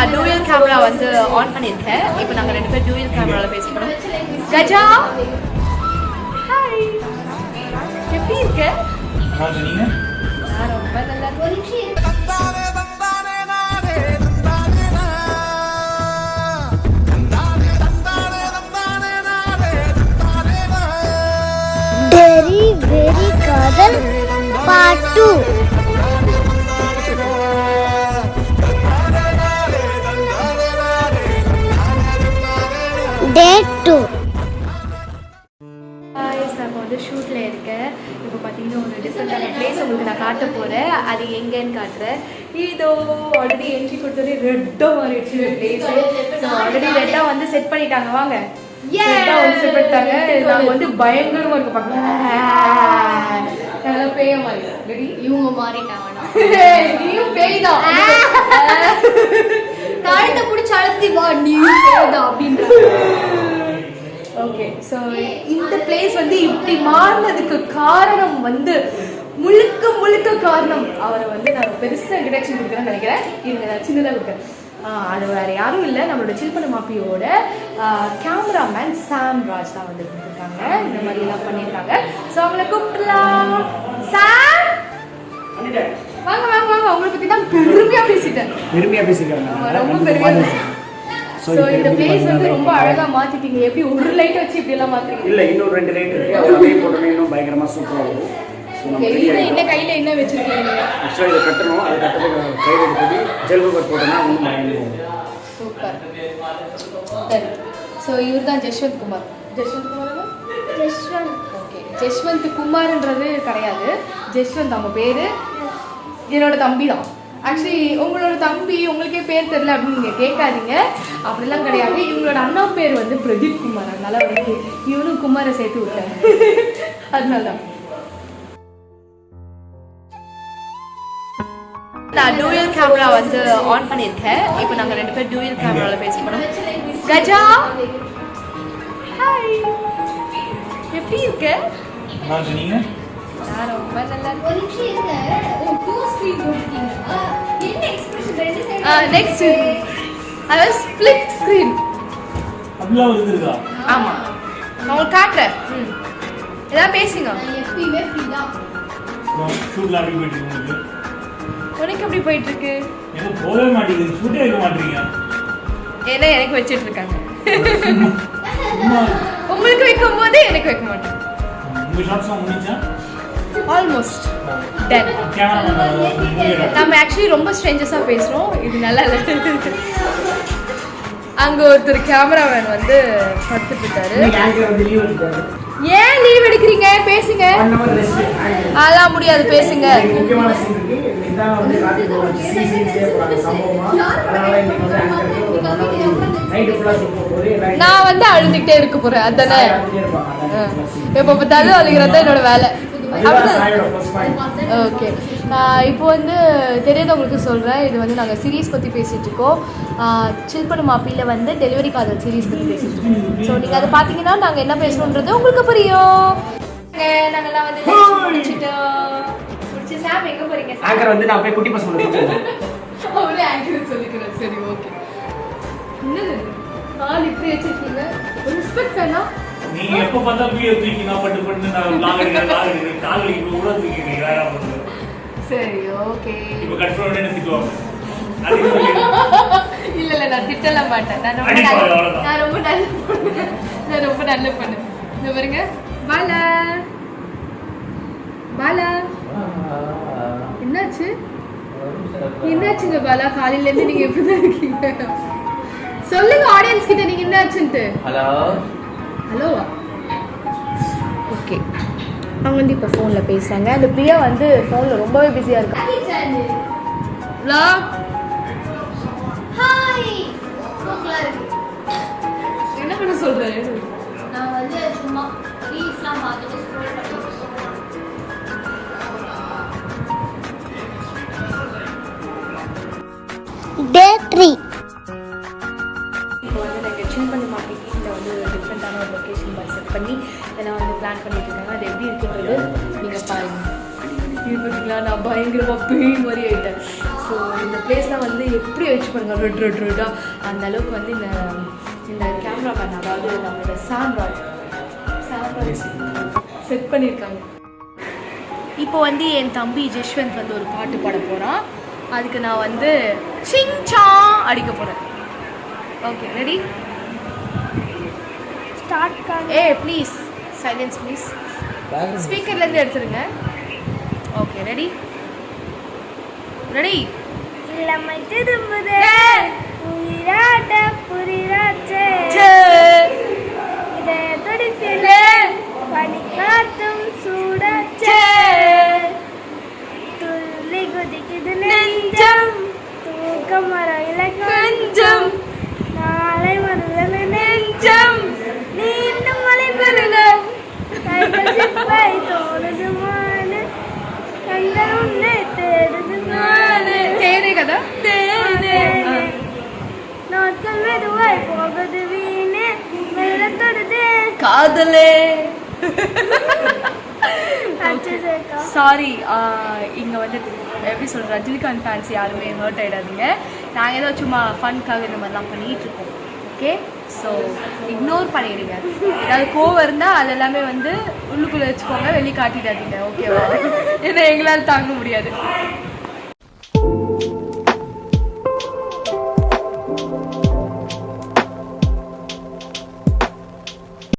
நான் dual camera வந்து on பண்ணியிருக்கேன். இப்போ நாங்கள் 2 பேர் டூயல் கேமராவில் பேசிக்கிறோம். கஜா ஹாய், எப்படி இருக்க? நான் ரொம்ப நல்லா இருக்கேன். வெரி வெரி காதல் பார்ட் 2. டே 2. நம்ம வந்து ஷூட்டில் இருக்கேன். இப்போ பார்த்தீங்கன்னா ஒரு டிஃப்ரெண்ட்டான பிளேஸ் உங்களுக்கு நான் காட்ட போகிறேன். அது எங்கேன்னு காட்டுறேன். இதோ ஆல்ரெடி என்ட்ரி கொடுத்தோடனே ரெட்டாக மாறிடுச்சு பிளேஸு. ஸோ ஆல்ரெடி ரெட்டாக வந்து செட் பண்ணிட்டாங்க. வாங்க, ரெட்டாக வந்து செட் பண்ணிட்டாங்க. நாங்கள் வந்து பயங்கரமாக இருக்க பார்க்கலாம். நல்லா பேய மாதிரி ரெடி. இவங்க மாறிட்டாங்க. நீயும் பேய் தான். கழுத்தை பிடிச்சி அழுத்தி வா, நீயும் பேய் தான் அப்படின்ற. ஓகே, ஸோ இந்த பிளேஸ் வந்து இப்படி மாறினதுக்கு காரணம் வந்து முழுக்க காரணம் அவரை வந்து நான் பெருசாக இன்ட்ரடக்ஷன் கொடுக்குறேன்னு நினைக்கிறேன். இருங்க, நான் சின்னதாக கொடுக்குறேன். அது வேறு யாரும் இல்லை, நம்மளோட சில்பன மாப்பியோட கேமராமேன் சாம் ராஜ் தான் வந்து கொடுத்துருக்காங்க. இந்த மாதிரிலாம் பண்ணியிருக்காங்க. ஸோ அவங்களை கூப்பிடலாம். சாம் வாங்க வாங்க வாங்க. அவங்களை பற்றி தான் பெருமையாக பேசிட்டேன். ரொம்ப பெருமையாக பேசிட்டேன். ஸோ இந்த பிளேஸ் வந்து ரொம்ப அழகாக மாற்றிட்டீங்க. எப்படி ஒரு லைட் வச்சு இப்படி எல்லாம் மாற்றிட்டீங்க? இல்லை, இன்னும் 2 லைட் இருக்குது. அதே போட்டோன்னே இன்னும் பயங்கரமாக சூப்பராக இருக்கும். என்ன கையில் என்ன வச்சுருக்கீங்க? ஆக்சுவலாக இதை கட்டணும். அதை கட்டுறதுக்கு கையில் எடுத்துட்டு ஜெல் பேப்பர் போட்டோன்னா இன்னும் பயங்கரம். சூப்பர். சரி, ஸோ இவர் தான் ஜஸ்வந்த் குமார். ஓகே, ஜஸ்வந்த் குமார்ன்றது கிடையாது. ஜஸ்வந்த் அவங்க பேர். என்னோட தம்பி தான். ஆக்சுவலி உங்களோட தம்பி உங்களுக்கே பேர் தெரியல அப்படின்னு நீங்கள் கேட்காதீங்க. அப்படிலாம் கிடையாது. இவங்களோட அண்ணா பேர் வந்து பிரதீப் குமார். அதனால வந்து இவனும் குமாரை சேர்த்து விட்டேன். அதனால தான் நான் டூயல் கேமரா வந்து ஆன் பண்ணியிருக்கேன். இப்போ நாங்கள் 2 பேர் டூயல் கேமராவில் பேசிக்கிறோம். கஜா ஹாய், எப்படி இருக்க? நான் ரொம்ப நல்லா இருக்கேன். நெக்ஸ்ட் அதாவது ஸ்பிளிட் ஸ்க்ரீன். ஆமாம், நான் உங்களுக்கு காட்டுறேன். ஏதாவது பேசுங்க. எப்பயுமே ஃப்ரீ தான். உனக்கு எப்படி போயிட்டு இருக்கு? ஏன்னா எனக்கு வச்சுட்டு இருக்காங்க. உங்களுக்கு வைக்கும் போது எனக்கு வைக்க மாட்டேன். Almost done. நம்ம ஆக்சுவலி ரொம்ப ஸ்ட்ரேஞ்சஸாக பேசுகிறோம். இது நல்லா இல்லை. அங்கே ஒருத்தர் கேமராமேன் வந்து படுத்துட்டு இருக்காரு. ஏன் லீவ் எடுக்கிறீங்க? பேசுங்க. அதெல்லாம் முடியாது, பேசுங்க. நான் வந்து அழுதுகிட்டே இருக்க போறேன். அதானே எப்போ பார்த்தாலும் அழுகிறதா என்னோட வேலை. ஓகே, இப்போ வந்து தெரியாதவங்களுக்கு சொல்கிறேன். இது வந்து நாங்கள் சீரீஸ் பற்றி பேசிகிட்டு இருக்கோம். சில்பன மாப்பியில் வந்து டெலிவரி காதல் சீரீஸ் பற்றி பேசிகிட்டு இருக்கோம். ஸோ நீங்கள் அதை பார்த்தீங்கன்னா நாங்கள் என்ன பேசணுன்றது உங்களுக்கு புரியும். நாங்கள்லாம் வந்து முடிச்சிட்டோம். முடிச்சு சாம் எங்கே போகிறீங்க? ஆங்கர் வந்து நான் போய் குட்டி பசங்க அவரே ஆங்கர் சொல்லிக்கிறேன். சரி, ஓகே. என்னது கால் இப்படி வச்சிருக்கீங்க? ஒரு ரெஸ்பெக்ட் வேணாம். நீ எப்ப பார்த்தா வீடியோ தூக்கி நான் பண்ணு நான் லாக் அடிக்கிறேன் கால் இப்ப கூட தூக்கிங்க யாரா பண்ணுங்க. சரி, ஓகே. இப்ப கட் பண்ண உடனே திட்டுவாங்க. இல்ல நான் திட்டல மாட்டேன். நான் ரொம்ப நல்ல பண்ணு. இந்த பாருங்க, பாலா பாலா என்னாச்சுங்க பாலா? காலையில இருந்து நீங்க எப்படிதான் இருக்கீங்க? சொல்லுங்க ஆடியன்ஸ் கிட்ட நீங்க என்னாச்சுன்ட்டு. ஹலோவா? ஓகே, அவங்க வந்து இப்போ ஃபோனில் பேசுகிறாங்க. அந்த பிரியா வந்து ஃபோனில் ரொம்பவே பிஸியாக இருக்காங்க. என்ன பண்ண சொல்கிறேன்? நான் வந்து சும்மா ரீல்ஸ்லாம் பார்த்துட்டு ஸ்க்ரோல் பண்ணிட்டு டே 3. இப்போ வந்து நாங்கள் சில்பன மாப்பி வீட்டில் வந்து டிஃப்ரெண்ட்டான ஒரு லொக்கேஷன் செட் பண்ணி இதெல்லாம் வந்து பிளான் பண்ணிட்டு இருக்காங்க. அது எப்படி இருக்குன்றது நீங்கள் பாருங்கள். இது பார்த்தீங்களா நான் பயங்கரமாக பேய் மாதிரி ஆகிட்டேன். ஸோ இந்த பிளேஸ்லாம் வந்து எப்படி வச்சு பண்ணுங்க ரெட் ரெட் ரெட்டாக அந்த அளவுக்கு வந்து இந்த கேமராமேன் அதாவது நம்மளோட சாம்ராஜ் செட் பண்ணியிருக்காங்க. இப்போ வந்து என் தம்பி ஜெஷ்வந்த் வந்து ஒரு பாட்டு பாட போகிறான். அதுக்கு நான் வந்து சிங்சா அடிக்க போகிறேன். ஓகே ரெடி ஸ்டார்ட் பண்ணு. Please silence please. ஸ்பீக்கர்லேருந்து எடுத்துருங்க. Okay ready ready. இளமை திரும்புதே உயிராட்ட புரிராச்சே இதய துடிப்பிலே பனி காத்தும் சூடாச்சே துள்ளி குதிக்குது நெஞ்சம் தூக்கம் வர இலக்கம் நாளை மறுதல நெஞ்சம் நீண்டும் மலை பெருகும் கைகள் சிப்பை தோணுது மானு கண்கள் உன்னை தேடுது நானு தேனே கதா தேனே. நாட்கள் மெதுவாய் போகுது வீணே மெல்ல தொடுது காதலே. அச்சேக்கா சாரி இங்கே வந்து எப்படி சொல்கிற ரஜினிகாந்த் ஃபேன்ஸ் யாருமே ஹர்ட் ஆகிடாதீங்க. நாங்கள் ஏதோ சும்மா ஃபன்காக இந்த மாதிரிலாம் பண்ணிகிட்டு இருக்கோம். ஓகே ஸோ இக்னோர் பண்ணிடுங்க. ஏதாவது கோவம் இருந்தால் அது எல்லாமே வந்து உள்ளுக்குள்ளே வச்சுக்கோங்க, வெளியே காட்டிடாதீங்க. ஓகேவா? ஏன்னா எங்களால் தாங்க முடியாது.